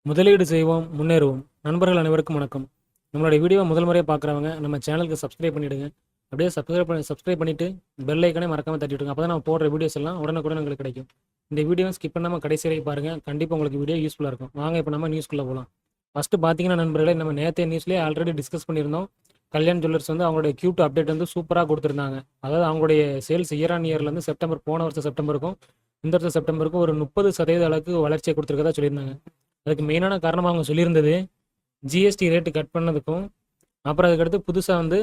முதலீடு செய்வோம், முன்னேறுவோம். நண்பர்கள் அனைவருக்கும் வணக்கம். நம்மளுடைய வீடியோவை முதல் முறையா பார்க்குறவங்க, நம்ம சேனலுக்கு சப்ஸ்கிரைப் பண்ணிடுங்க. அப்படியே சப்ஸ்கிரைப் பண்ணிட்டு, பெல் ஐகானை மறக்காம தட்டி விட்டுருங்க. அப்பதான் நம்ம போடுற வீடியோஸ் எல்லாம் உடனுக்குடன் உங்களுக்கு கிடைக்கும். இந்த வீடியோவை ஸ்கிப் பண்ணாம கடைசி வரைக்கும் பாருங்க. கண்டிப்பா உங்களுக்கு வீடியோ யூஸ்ஃபுல்லா இருக்கும். வாங்க இப்ப நம்ம நியூஸ்க்குள்ள போலாம். ஃபர்ஸ்ட் பார்த்தீங்கன்னா நண்பர்களே, நம்ம நேத்தைய நியூஸ்லயே ஆல்ரெடி டிஸ்கஸ் பண்ணியிருந்தோம். கல்யாண் ஜுவல்லர்ஸ் வந்து அவங்களுடைய Q2 அப்டேட் வந்து சூப்பரா குடுத்திருந்தாங்க. அதாவது அவங்களுடைய சேல்ஸ் இயர் ஆன் இயர்ல இருந்து போன வருஷம் செப்டம்பருக்கும், இந்த வருஷம் செப்டம்பருக்கும் ஒரு 30% அளவுக்கு வளர்ச்சியை குடுத்திருக்கதா சொல்லியிருந்தாங்க. அதுக்கு மெயினான காரணமா அவங்க சொல்லியிருந்தது, ஜிஎஸ்டி ரேட்டு கட் பண்ணதுக்கும், அப்புறம் அதுக்கடுத்து புதுசா வந்து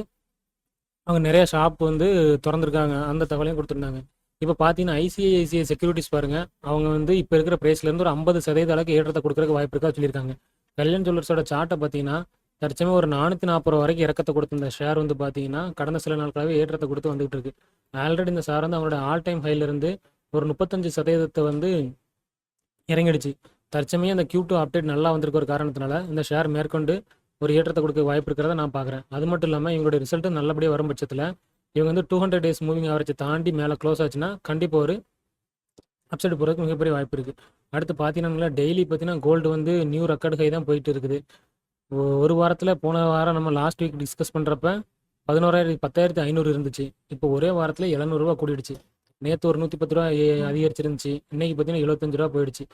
அவங்க நெறைய ஷாப் வந்து தொறந்திருக்காங்க. அந்த தகவலையும் குடுத்திருந்தாங்க. இப்ப பார்த்தீங்கன்னா, ஐசிஐசிஐ செக்யூரிட்டீஸ் பாருங்க, அவங்க வந்து இப்ப இருக்கிற பிரைஸ்லேருந்து ஒரு 50% அளவுக்கு ஏற்றத்த குடுக்கறதுக்கு வாய்ப்பு இருக்கா சொல்லியிருக்காங்க. கல்யாண் ஜுவல்லர்ஸோட சார்ட்ட பார்த்தீங்கன்னா, தற்சமயம் ஒரு ரூ. 440 வரைக்கும் இறக்கத்த குடுத்திருந்த ஷேர் வந்து பார்த்தீங்கன்னா, கடந்த சில நாட்களாவே ஏற்றத்த குடுத்து வந்துகிட்டு இருக்கு. ஆல்ரெடி இந்த ஷேர் வந்து அவங்களோட ஆல் டைம் ஹைல இருந்து ஒரு 35% வந்து இறங்கிடுச்சு. தற்சமயம் இந்த Q2 அப்டேட் நல்லா வந்திருக்க ஒரு காரணத்தினால, இந்த ஷேர் மேற்கொண்டு ஒரு ஏற்றத்த குடுக்க வாய்ப்பு இருக்கிறத நான் பார்க்குறேன். அது மட்டும் இல்லாம இவங்களுடைய ரிசல்ட்டும் நல்லபடியா வரும் பட்சத்தில, இவங்க வந்து 200 டேஸ் மூவிங் ஆவரேஜ் தாண்டி மேல க்ளோஸ் ஆச்சுன்னா, கண்டிப்பா ஒரு அப்சைட் போறதுக்கு மிகப்பெரிய வாய்ப்பு இருக்கு. அடுத்து பார்த்தீங்கன்னா, டெய்லி பார்த்தீங்கன்னா, கோல்டு வந்து நியூ ரெக்கார்ட் ஹை தான் போயிட்டு இருக்குது. ஒரு வாரத்தில போன வாரம் நம்ம லாஸ்ட் வீக் டிஸ்கஸ் பண்றப்ப 10,500 இருந்துச்சு. இப்போ ஒரே வாரத்தில ரூ. 700 கூடிடுச்சு. நேத்து ஒரு ரூ. 110 அதிகரிச்சிருந்துச்சு. இன்னைக்கு பார்த்தீங்கன்னா, ரூ. 75 போயிடுச்சு.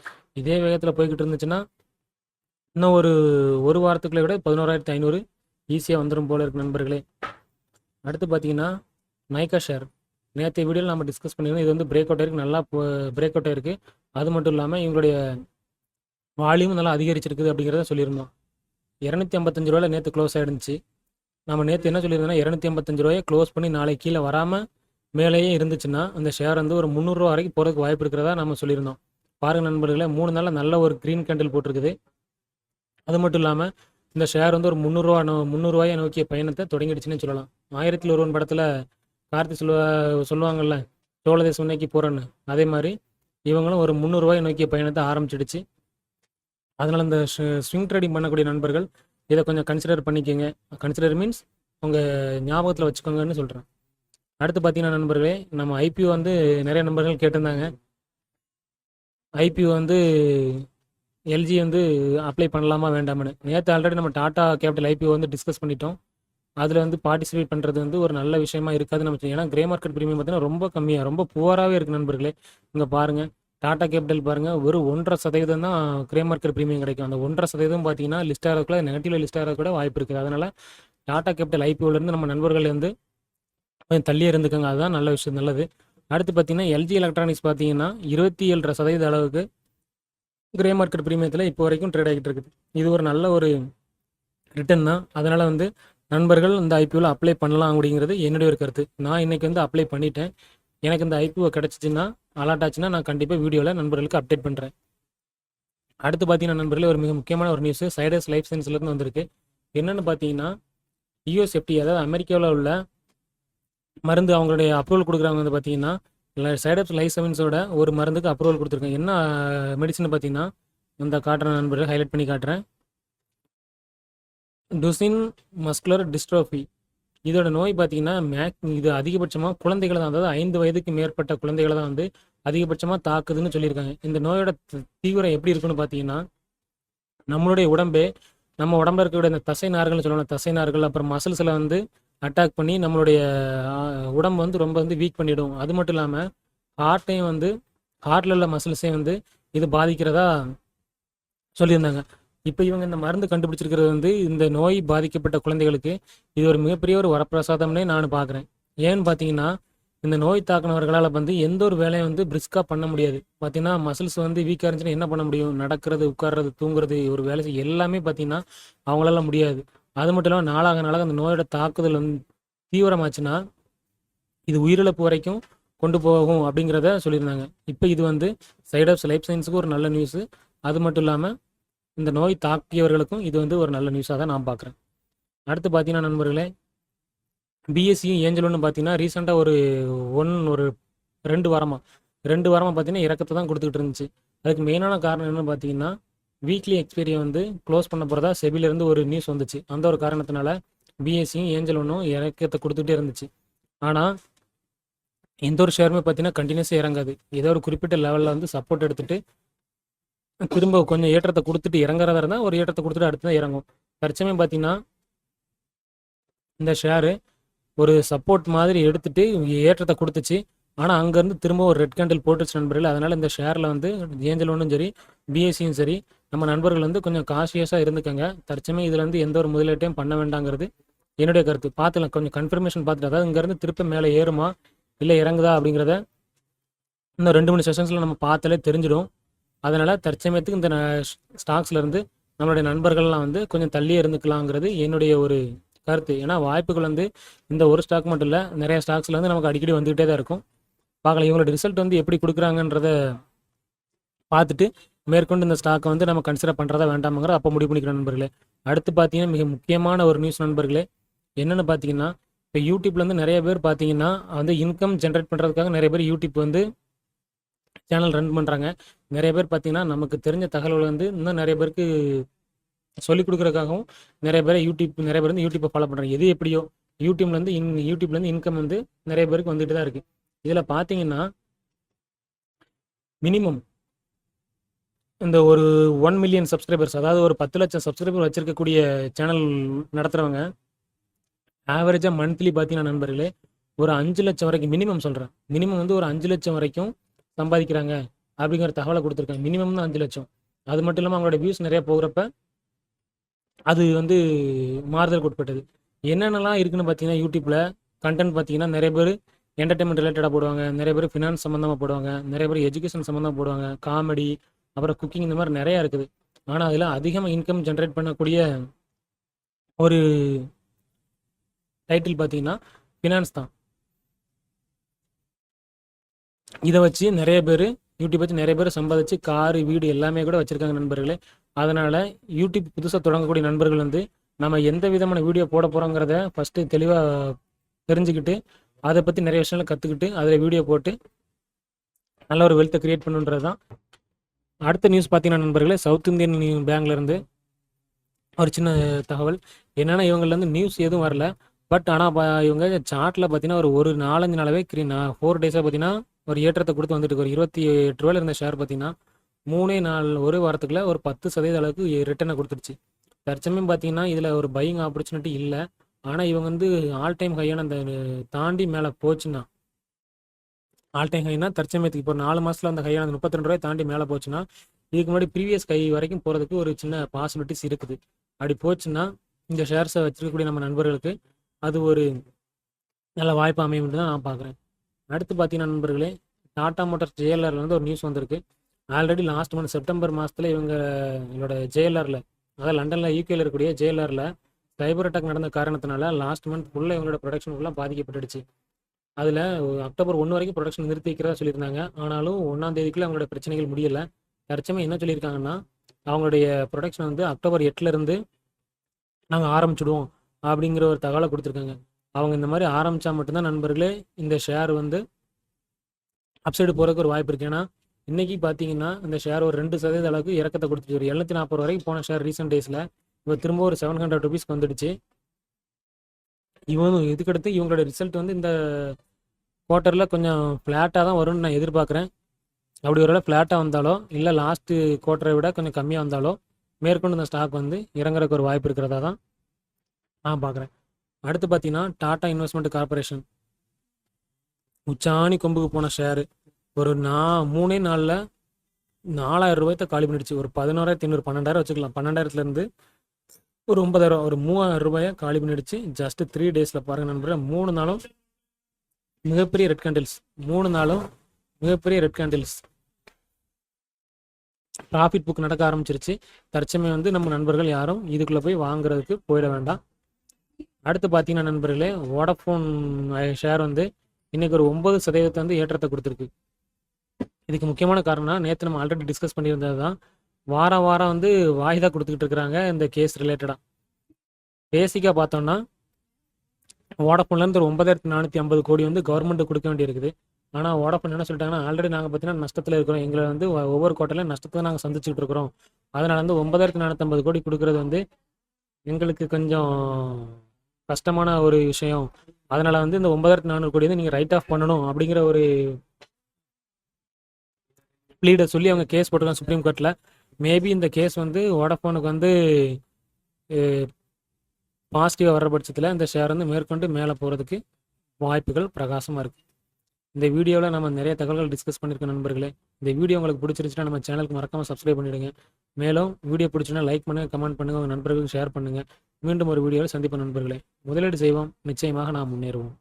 இதே வேகத்தில போய்க்கிட்டு இருந்துச்சுன்னா, இன்னும் ஒரு வாரத்துக்குள்ள விட 11,500 ஈஸியா வந்துரும் போல இருக்கு நண்பர்களே. அடுத்து பார்த்தீங்கன்னா, நைகா ஷேர். நேத்தைய வீடியோல நம்ம டிஸ்கஸ் பண்ணியிருந்தோம். இது வந்து பிரேக் அவுட் ஆயிருக்கு. நல்லா பிரேக் அவுட் ஆயிருக்கு. அது மட்டும் இல்லாம இவங்களுடைய வால்யூமும் நல்லா அதிகரிச்சிருக்குது அப்படிங்கிறத சொல்லியிருந்தோம். ரூ. 255 நேத்து க்ளோஸ் ஆயிருந்துச்சு. நம்ம நேத்து என்ன சொல்லியிருந்தோம்னா, ரூ. 285 க்ளோஸ் பண்ணி நாளைக்கு கீழ வராம மேலேயே இருந்துச்சுன்னா, அந்த ஷேர் வந்து ஒரு ரூ. 300 வரைக்கும் போறதுக்கு வாய்ப்பு இருக்கிறதா நம்ம சொல்லியிருந்தோம். பாருங்க நண்பர்களே, 3 நாள்ல நல்ல ஒரு கிரீன் கேண்டில் போட்டிருக்குது. அது மட்டும் இல்லாம, இந்த ஷேர் வந்து ஒரு ரூ. 300 நோக்கிய பயணத்த தொடங்கிடுச்சுன்னே சொல்லலாம். 1000ல் ஒருவன் படத்துல கார்த்தி சொல்லுவாங்கல்ல, "சோழ தேசம் நோக்கி போறேன்னு." அதே மாரி இவங்களும் ஒரு ரூ. 300 நோக்கிய பயணத்த ஆரம்பிச்சிடுச்சு. அதனால இந்த ஸ்விங் ட்ரேடிங் பண்ணக்கூடிய நண்பர்கள் இத கொஞ்சம் கன்சிடர் பண்ணிக்கங்க. கன்சிடர் மீன்ஸ் உங்க ஞாபகத்துல வச்சுக்கோங்கன்னு சொல்றேன். அடுத்து பார்த்தீங்கன்னா நண்பர்களே, நம்ம ஐபிஓ வந்து நெறைய நண்பர்கள் கேட்டிருந்தாங்க. ஐபிஓ வந்து எல்ஜி வந்து அப்ளை பண்ணலாமா வேண்டாமான்னு. நேத்து ஆல்ரெடி நம்ம டாடா கேபிட்டல் ஐபிஓ வந்து டிஸ்கஸ் பண்ணிட்டோம். அதுல வந்து பார்ட்டிசிபேட் பண்றது வந்து ஒரு நல்ல விஷயமா இருக்காதுன்னு நம்ம ஏன்னா கிரே மார்க்கெட் பிரீமியம் பார்த்தீங்கன்னா ரொம்ப கம்மியா, ரொம்ப புவராவே இருக்கு நண்பர்களே. இங்க பாருங்க, டாடா கேபிட்டல் பாருங்க, வெறும் 1.5% தான் கிரே மார்க்கெட் பிரீமியம் கிடைக்கும். அந்த 1.5% பார்த்தீங்கன்னா லிஸ்ட் ஆகிறதுக்குள்ள நெகட்டிவ்ல லிஸ்ட் ஆகிறது கூட வாய்ப்பு இருக்குது. அதனால டாடா கேபிட்டல் ஐபிஓல இருந்து நம்ம நண்பர்கள் வந்து கொஞ்சம் தள்ளியே இருந்துக்கங்க. அதுதான் நல்ல விஷயம், நல்லது. அடுத்து பார்த்தீங்கன்னா, எல்ஜி எலக்ட்ரானிக்ஸ் பார்த்தீங்கன்னா 27.5% அளவுக்கு கிரே மார்க்கெட் பிரீமியத்தில் இப்போ வரைக்கும் ட்ரேட் ஆகிட்டு இருக்குது. இது ஒரு நல்ல ஒரு ரிட்டர்ன் தான். அதனால வந்து நண்பர்கள் இந்த ஐபிஓவில் அப்ளை பண்ணலாம் அப்படிங்கிறது என்னுடைய ஒரு கருத்து. நான் இன்னைக்கு வந்து அப்ளை பண்ணிட்டேன். எனக்கு இந்த ஐபிஓ கிடச்சிச்சின்னா, அலாட் ஆச்சுன்னா நான் கண்டிப்பாக வீடியோவில் நண்பர்களுக்கு அப்டேட் பண்ணுறேன். அடுத்து பார்த்தீங்கன்னா நண்பர்களே, ஒரு மிக முக்கியமான ஒரு நியூஸ் சைடஸ் லைஃப் சயின்ஸ்லேருந்து வந்திருக்கு. என்னென்னு பார்த்தீங்கன்னா, யுஎஸ்எஃப்டி அதாவது அமெரிக்காவில் உள்ள மருந்து அவங்களுடைய அப்ரூவல் கொடுக்குறவங்க வந்து பார்த்தீங்கன்னா, சைடப்ஸ் லைஃப் சயின்ஸோட ஒரு மருந்துக்கு அப்ரூவல் கொடுத்துருக்காங்க. என்ன மெடிசன் பார்த்தீங்கன்னா, இந்த காட்டுறேன் நண்பர்கள், ஹைலைட் பண்ணி காட்டுறேன். டுசின் மஸ்குலர் டிஸ்ட்ரோஃபி. இதோட நோய் பார்த்தீங்கன்னா, இது அதிகபட்சமாக குழந்தைகளை தான், அதாவது 5 வயதுக்கு மேற்பட்ட குழந்தைகளை தான் வந்து அதிகபட்சமாக தாக்குதுன்னு சொல்லியிருக்காங்க. இந்த நோயோட தீவிரம் எப்படி இருக்குன்னு பார்த்தீங்கன்னா, நம்மளுடைய உடம்பே நம்ம உடம்புல இருக்கக்கூடிய இந்த தசை நார்கள்னு சொல்லுவாங்க, தசை நார்கள் அப்புறம் மசில்ஸில் வந்து அட்டாக் பண்ணி நம்மளுடைய உடம்பு வந்து ரொம்ப வந்து வீக் பண்ணிடும். அது மட்டும் இல்லாமல் ஹார்ட்டையும் வந்து ஹார்ட்டில் உள்ள மசில்ஸையும் வந்து இது பாதிக்கிறதா சொல்லியிருந்தாங்க. இப்போ இவங்க இந்த மருந்து கண்டுபிடிச்சிருக்கிறது வந்து இந்த நோய் பாதிக்கப்பட்ட குழந்தைகளுக்கு இது ஒரு மிகப்பெரிய ஒரு வரப்பிரசாதம்னே நான் பார்க்குறேன். ஏன்னு பார்த்தீங்கன்னா, இந்த நோய் தாக்குனவர்களால் வந்து எந்த ஒரு வேலையும் வந்து பிரிஸ்காக பண்ண முடியாது. பார்த்தீங்கன்னா, மசில்ஸ் வந்து வீக்காக இருந்துச்சுன்னா என்ன பண்ண முடியும்? நடக்கிறது, உட்கார்றது, தூங்குறது, ஒரு வேலை செய்ய எல்லாமே பார்த்தீங்கன்னா அவங்களால முடியாது. அது மட்டும் இல்லாமல் நாளாக நாளாக அந்த நோயோட தாக்குதல் வந்து தீவிரமாச்சுன்னா, இது உயிரிழப்பு வரைக்கும் கொண்டு போகும் அப்படிங்கிறத சொல்லியிருந்தாங்க. இப்போ இது வந்து சைடப்ஸ் லைஃப் சயின்ஸுக்கு ஒரு நல்ல நியூஸு. அது மட்டும் இல்லாமல் இந்த நோய் தாக்கியவர்களுக்கும் இது வந்து ஒரு நல்ல நியூஸாக தான் நான் பார்க்குறேன். அடுத்து பார்த்தீங்கன்னா நண்பர்களே, பிஎஸ்சியும் ஏஞ்சலும் பார்த்தீங்கன்னா ரீசெண்டாக ஒரு 2 வாரமாக பார்த்தீங்கன்னா இறக்கத்தை தான் கொடுத்துக்கிட்டு இருந்துச்சு. அதுக்கு மெயினான காரணம் என்னன்னு பார்த்தீங்கன்னா, வீக்லி எக்ஸ்பீரியை வந்து க்ளோஸ் பண்ண போகிறதா செபிலிருந்து ஒரு நியூஸ் வந்துச்சு. அந்த ஒரு காரணத்தினால பிஎஸ்சியும் ஏஞ்சல் ஒன்றும் இறக்கத்தை கொடுத்துட்டே இருந்துச்சு. ஆனால் எந்த ஒரு ஷேருமே பார்த்தீங்கன்னா கண்டினியூஸாக இறங்காது. ஏதோ ஒரு குறிப்பிட்ட லெவலில் வந்து சப்போர்ட் எடுத்துட்டு திரும்ப கொஞ்சம் ஏற்றத்தை கொடுத்துட்டு இறங்குறதா இருந்தால் ஒரு ஏற்றத்தை கொடுத்துட்டு அடுத்து தான் இறங்கும். தற்சமயம் பார்த்தீங்கன்னா இந்த ஷேரு ஒரு சப்போர்ட் மாதிரி எடுத்துட்டு ஏற்றத்தை கொடுத்துச்சு. ஆனால் அங்கேருந்து திரும்ப ஒரு ரெட் கேண்டில் போட்டுச்சு நண்பர்கள். அதனால் இந்த ஷேரில் வந்து ஏஞ்சல் ஒன்றும் சரி பிஎஸ்சியும் சரி நம்ம நண்பர்கள் வந்து கொஞ்சம் காஷியஸாக இருந்துக்கங்க. தற்சமயம் இதில் வந்து எந்த ஒரு முதலீட்டையும் பண்ண வேண்டாங்கிறது என்னுடைய கருத்து. பார்த்துலாம் கொஞ்சம் கன்ஃபர்மேஷன் பார்த்துட்டு, அதாவது இங்கேருந்து திருப்ப மேலே ஏறுமா இல்லை இறங்குதா அப்படிங்கிறத இன்னும் 2-3 செஷன்ஸில் நம்ம பார்த்தாலே தெரிஞ்சிடும். அதனால் தற்சமயத்துக்கு இந்த ஸ்டாக்ஸ்லேருந்து நம்மளுடைய நண்பர்கள்லாம் வந்து கொஞ்சம் தள்ளியே இருந்துக்கலாங்கிறது என்னுடைய ஒரு கருத்து. ஏன்னா வாய்ப்புகள் வந்து இந்த ஒரு ஸ்டாக் மட்டும் இல்லை, நிறைய ஸ்டாக்ஸில் வந்து நமக்கு அடிக்கடி வந்துகிட்டே தான் இருக்கும். பார்க்கலாம் இவங்களோட ரிசல்ட் வந்து எப்படி கொடுக்குறாங்கன்றத பார்த்துட்டு மேற்கொண்டு இந்த ஸ்டாக்கை வந்து நம்ம கன்சிடர் பண்ணுறதா வேண்டாமங்கிறத அப்போ முடிவு பண்ணிக்கிறோம் நண்பர்களே. அடுத்து பார்த்தீங்கன்னா மிக முக்கியமான ஒரு நியூஸ் நண்பர்களே, என்னென்னு பார்த்தீங்கன்னா இப்போ யூடியூப்லேருந்து நிறைய பேர் பார்த்தீங்கன்னா வந்து இன்கம் ஜென்ரேட் பண்ணுறதுக்காக நிறைய பேர் யூடியூப் வந்து சேனல் ரன் பண்ணுறாங்க. நிறைய பேர் பார்த்தீங்கன்னா நமக்கு தெரிஞ்ச தகவல்கள் வந்து இன்னும் நிறைய பேருக்கு சொல்லிக் கொடுக்குறதுக்காகவும் நிறைய பேர் வந்து யூடியூப்பை ஃபாலோ பண்ணுறாங்க. எது எப்படியோ யூடியூப்லேருந்து இன்கம் வந்து நிறைய பேருக்கு வந்துட்டு தான் இருக்குது. இதில் பார்த்தீங்கன்னா மினிமம் இந்த ஒரு 1 மில்லியன் சப்ஸ்கிரைபர்ஸ், அதாவது ஒரு 10 லட்சம் சப்ஸ்கிரைபர் வச்சிருக்கக்கூடிய சேனல் நடத்துகிறவங்க ஆவரேஜாக மந்த்லி பார்த்தீங்கன்னா நண்பர்களே ஒரு 5 லட்சம் வரைக்கும் மினிமம் சொல்கிறேன். மினிமம் வந்து ஒரு 5 லட்சம் வரைக்கும் சம்பாதிக்கிறாங்க அப்படிங்கிற தகவலை கொடுத்துருக்காங்க. மினிமம் தான் 5 லட்சம். அது மட்டும் இல்லாமல் அவங்களோட வியூஸ் நிறைய போகிறப்ப அது வந்து மாறுதலுக்கு உட்பட்டது. என்னென்னலாம் இருக்குன்னு பார்த்தீங்கன்னா யூடியூப்பில் கண்டென்ட் பார்த்தீங்கன்னா நிறைய பேர் என்டர்டைன்மெண்ட் ரிலேட்டடாக போடுவாங்க, நிறைய பேர் ஃபினான்ஸ் சம்மந்தமாக போடுவாங்க, நிறைய பேர் எஜுகேஷன் சம்மந்தமாக போடுவாங்க, காமெடி, அப்புறம் குக்கிங், இந்த மாதிரி நிறையா இருக்குது. ஆனால் அதில் அதிகமாக இன்கம் ஜென்ரேட் பண்ணக்கூடிய ஒரு டைட்டில் பார்த்தீங்கன்னா ஃபினான்ஸ் தான். இதை வச்சு நிறைய பேர் யூடியூப் வச்சு நிறைய பேர் சம்பாதிச்சு காரு வீடு எல்லாமே கூட வச்சுருக்காங்க நண்பர்களே. அதனால் யூடியூப் புதுசாக தொடங்கக்கூடிய நண்பர்கள் வந்து நம்ம எந்த விதமான வீடியோ போட போகிறோங்கிறத ஃபஸ்ட்டு தெளிவாக தெரிஞ்சுக்கிட்டு அதை பற்றி நிறைய விஷயங்களை கற்றுக்கிட்டு அதில் வீடியோ போட்டு நல்ல ஒரு வெல்த்தை க்ரியேட் பண்ணுன்றது தான். அடுத்த நியூஸ் பார்த்தீங்கன்னா நண்பர்களே, சவுத் இந்தியன் பேங்க்லேருந்து ஒரு சின்ன தகவல் என்னென்னா இவங்கள்லேருந்து நியூஸ் எதுவும் வரல. பட் ஆனால் இவங்க சார்ட்டில் பார்த்தீங்கன்னா ஒரு 4-5 நாளாகவே 4 டேஸாக பார்த்தீங்கன்னா ஒரு ஏற்றத்தை கொடுத்து வந்துட்டு ஒரு 28 ரூபாயில் இருந்த ஷேர் பார்த்தீங்கன்னா 3 நாள் ஒரு வாரத்துக்குள்ள ஒரு 10% அளவுக்கு ரிட்டர்னை கொடுத்துருச்சு. தற்சமயம் பார்த்தீங்கன்னா இதில் ஒரு பையிங் ஆப்பர்ச்சுனிட்டி இல்லை. ஆனால் இவங்க வந்து ஆல் டைம் ஹையான அந்த தாண்டி மேலே போச்சுன்னா, ஆல் டைம் ஹைனா தற்சமயத்துக்கு இப்போ 4 மாதத்தில் அந்த ஹையான 32 ரூபாய் தாண்டி மேலே போச்சுன்னா இதுக்கு முன்னாடி ப்ரீவியஸ் ஹை வரைக்கும் போகிறதுக்கு ஒரு சின்ன பாசிபிலிட்டிஸ் இருக்குது. அப்படி போச்சுன்னா இந்த ஷேர்ஸை வச்சிருக்கக்கூடிய நம்ம நண்பர்களுக்கு அது ஒரு நல்ல வாய்ப்பு அமையும் தான் நான் பார்க்குறேன். அடுத்து பார்த்தீங்கன்னா நண்பர்களே, டாடா மோட்டார்ஸ் ஜேஎல்ஆரில் வந்து ஒரு நியூஸ் வந்திருக்கு. ஆல்ரெடி லாஸ்ட் மந்த் செப்டம்பர் மாதத்தில் இவங்களோட ஜேஎல்ஆரில், அதாவது லண்டனில் யூகேயில் இருக்கக்கூடிய ஜேஎல்ஆரில் சைபர் அட்டாக் நடந்த காரணத்தினால லாஸ்ட் மந்த் ஃபுல்லாக இவங்களோட ப்ரொடக்ஷன் ஃபுல்லாக பாதிக்கப்பட்டுடுச்சு. அதில் அக்டோபர் 1 வரைக்கும் ப்ரொடக்ஷன் நிறுத்தி வைக்கிறதா சொல்லியிருந்தாங்க. ஆனாலும் 1ஆம் தேதிக்குள்ளே அவங்களோட பிரச்சனைகள் முடியலை. தற்சமயம் என்ன சொல்லியிருக்காங்கன்னா அவங்களுடைய ப்ரொடக்ஷன் வந்து அக்டோபர் 8 நாங்கள் ஆரம்பிச்சுடுவோம் அப்படிங்கிற ஒரு தகவலை கொடுத்துருக்காங்க. அவங்க இந்த மாதிரி ஆரம்பித்தா மட்டும்தான் நண்பர்களே இந்த ஷேர் வந்து அப்சைடு போகிறதுக்கு ஒரு வாய்ப்பு இருக்குது. ஏன்னா இன்றைக்கி பார்த்தீங்கன்னா இந்த ஷேர் ஒரு 2% அளவுக்கு இறக்கத்தை கொடுத்துச்சு. ஒரு 740 வரைக்கும் போன ஷேர் ரீசெண்ட் டேஸில் இப்போ திரும்ப ஒரு 700 ருபீஸ்க்கு வந்துடுச்சு. இதுக்கடுத்து இவங்களோட ரிசல்ட் வந்து இந்த குவார்ட்டரில் கொஞ்சம் ஃப்ளாட்டாக தான் வரும்னு நான் எதிர்பார்க்குறேன். அப்படி ஒரு ஃப்ளாட்டாக வந்தாலோ இல்லை லாஸ்ட்டு குவார்ட்டரை விட கொஞ்சம் கம்மியாக வந்தாலோ மேற்கொண்டு இந்த ஸ்டாக் வந்து இறங்குறதுக்கு ஒரு வாய்ப்பு இருக்கிறதா தான் நான் பார்க்குறேன். அடுத்து பார்த்தீங்கன்னா டாடா இன்வெஸ்ட்மெண்ட் கார்பரேஷன் உச்சாணி கொம்புக்கு போன ஷேரு ஒரு 3 நாளில் 4000 ரூபாய்த்த காலி பண்ணிடுச்சு. ஒரு 11,800 12,000 வச்சுக்கலாம். 12,000லேருந்து ஒரு 9,000 ஒரு 3,000 ரூபாயை காலி பண்ணிடுச்சு ஜஸ்ட் 3 டேஸில். பாருங்கள் நண்பர்களே, 3 நாளும் மிகப்பெரிய ரெட் கேண்டில்ஸ். 3 நாளும் மிகப்பெரிய ரெட் கேண்டில்ஸ். ப்ராஃபிட் புக் நடக்க ஆரம்பிச்சிருச்சு. தற்சமயம் வந்து நம்ம நண்பர்கள் யாரும் இதுக்குள்ளே போய் வாங்குறதுக்கு போயிட வேண்டாம். அடுத்து பார்த்தீங்கன்னா நண்பர்களே, வோடஃபோன் ஷேர் வந்து இன்றைக்கி ஒரு 9% வந்து ஏற்றத்தை கொடுத்துருக்கு. இதுக்கு முக்கியமான காரணம் நேற்று நம்ம ஆல்ரெடி டிஸ்கஸ் பண்ணியிருந்தது தான். வாரம் வந்து வாய்தா கொடுத்துக்கிட்டு இருக்கிறாங்க இந்த கேஸ் ரிலேட்டடாக. பேசிக்காக பார்த்தோம்னா வோடஃபோன்லேருந்து ஒரு 9,450 கோடி வந்து கவர்மெண்ட்டு கொடுக்க வேண்டியிருக்குது. ஆனால் வோடஃபோன் என்ன சொல்லிட்டாங்கன்னா, ஆல்ரெடி நாங்கள் பார்த்தீங்கன்னா நஷ்டத்தில் இருக்கிறோம், எங்களை வந்து ஒவ்வொரு குவார்ட்டர்லையும் நஷ்டத்தை நாங்கள் சந்திச்சுக்கிட்டு இருக்கிறோம். அதனால் வந்து 9,450 கோடி கொடுக்குறது வந்து எங்களுக்கு கொஞ்சம் கஷ்டமான ஒரு விஷயம். அதனால் வந்து இந்த 9,400 கோடி வந்து நீங்கள் ரைட் ஆஃப் பண்ணணும் அப்படிங்கிற ஒரு ப்ளீடை சொல்லி அவங்க கேஸ் போட்டிருக்காங்க சுப்ரீம் கோர்ட்டில். மேபி இந்த கேஸ் வந்து வோடஃபோனுக்கு வந்து பாசிட்டிவாக வர்ற பட்சத்தில் இந்த ஷேர் வந்து மேற்கொண்டு மேலே போகிறதுக்கு வாய்ப்புகள் பிரகாசமாக இருக்குது. இந்த வீடியோவில் நம்ம நிறைய தகவல்கள் டிஸ்கஸ் பண்ணியிருக்க நண்பர்களே. இந்த வீடியோ உங்களுக்கு பிடிச்சிருந்துச்சுன்னா நம்ம சேனலுக்கு மறக்காமல் சப்ஸ்கிரைப் பண்ணிவிடுங்க. மேலும் வீடியோ பிடிச்சுன்னா லைக் பண்ணுங்கள், கமெண்ட் பண்ணுங்கள், உங்கள் நண்பர்களுக்கு ஷேர் பண்ணுங்கள். மீண்டும் ஒரு வீடியோவில் சந்திப்போம் நண்பர்களே. முதலீடு செய்வோம், நிச்சயமாக நாம் முன்னேறுவோம்.